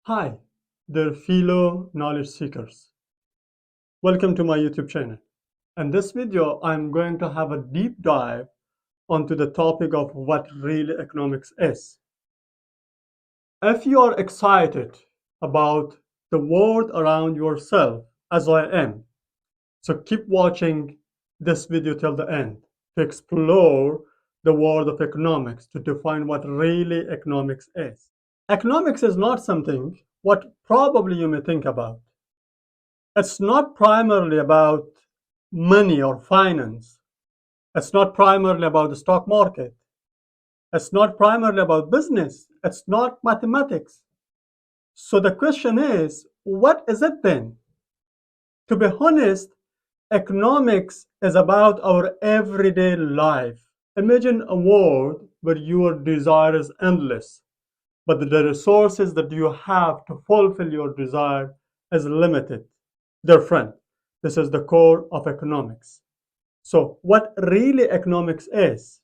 Hi, dear fellow knowledge seekers. Welcome to my YouTube channel. In this video, I'm going to have a deep dive onto the topic of what really economics is. If you are excited about the world around yourself, as I am, so keep watching this video till the end to explore the world of economics, to define what really economics is. Economics is not something what probably you may think about. It's not primarily about money or finance. It's not primarily about the stock market. It's not primarily about business. It's not mathematics. So the question is, what is it then? To be honest, economics is about our everyday life. Imagine a world where your desire is endless, but the resources that you have to fulfill your desire is limited. Dear friend, this is the core of economics. So, what really economics is?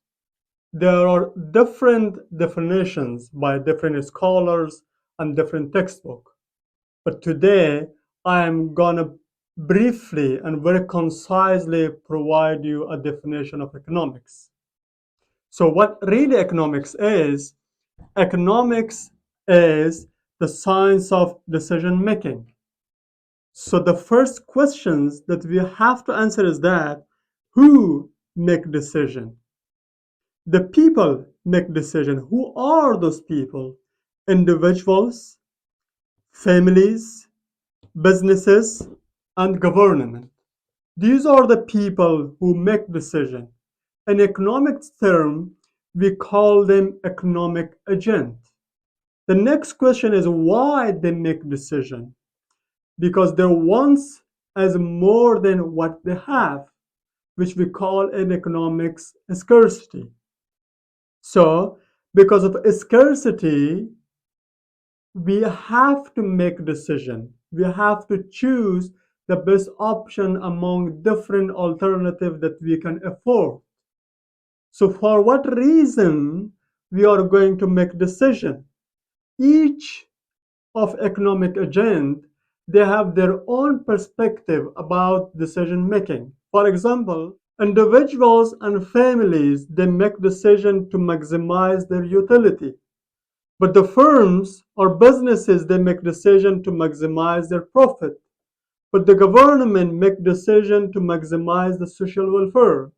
There are different definitions by different scholars and different textbooks. But today, I am gonna briefly and very concisely provide you a definition of economics. So, what really economics is the science of decision making. So the first questions that we have to answer is that who make decision? The people make decision. Who are those people? Individuals, families, businesses, and government. These are the people who make decision. In economics term, we call them economic agent. The next question is why they make decision. Because their wants as more than what they have, which we call in economics scarcity. So, because of scarcity, we have to make decision. We have to choose the best option among different alternatives that we can afford. So, for what reason we are going to make decision? Each of economic agent, they have their own perspective about decision making. For example, individuals and families, they make decision to maximize their utility. But the firms or businesses, they make decision to maximize their profit. But the government make decision to maximize the social welfare.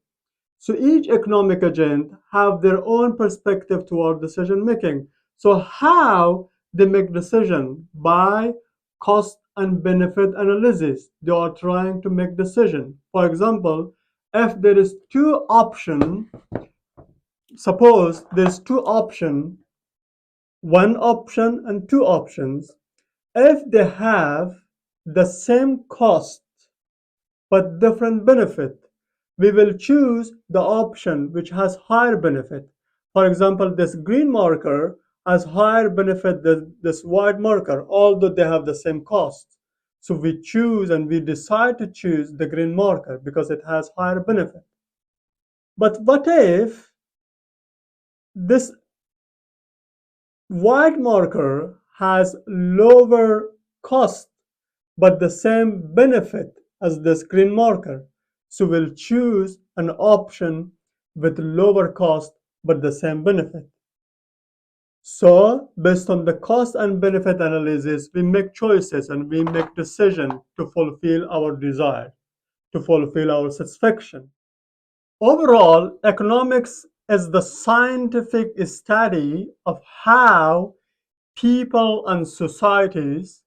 So each economic agent have their own perspective toward decision making. So how they make decision? By cost and benefit analysis. They are trying to make decision. For example, if there is two option, suppose there's two option, one option and two options. If they have the same cost but different benefit, we will choose the option which has higher benefit. For example, this green marker has higher benefit than this white marker, although they have the same cost. So we choose and we decide to choose the green marker because it has higher benefit. But what if this white marker has lower cost but the same benefit as the screen marker? So we'll choose an option with lower cost but the same benefit. So based on the cost and benefit analysis, we make choices and we make decisions to fulfill our desire, to fulfill our satisfaction. Overall, economics is the scientific study of how people and societies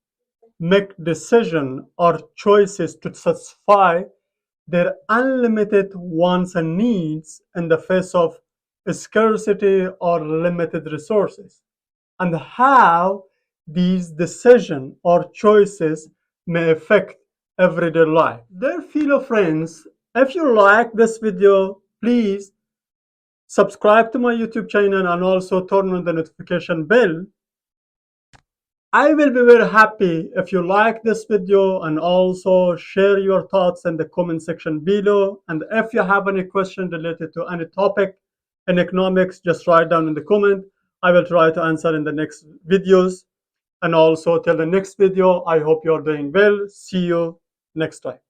make decisions or choices to satisfy their unlimited wants and needs in the face of scarcity or limited resources, and how these decisions or choices may affect everyday life. Dear fellow friends, if you like this video, please subscribe to my YouTube channel and also turn on the notification bell. I will be very happy if you like this video and also share your thoughts in the comment section below. And if you have any question related to any topic in economics, just write down in the comment. I will try to answer in the next videos. And also till the next video, I hope you're doing well. See you next time.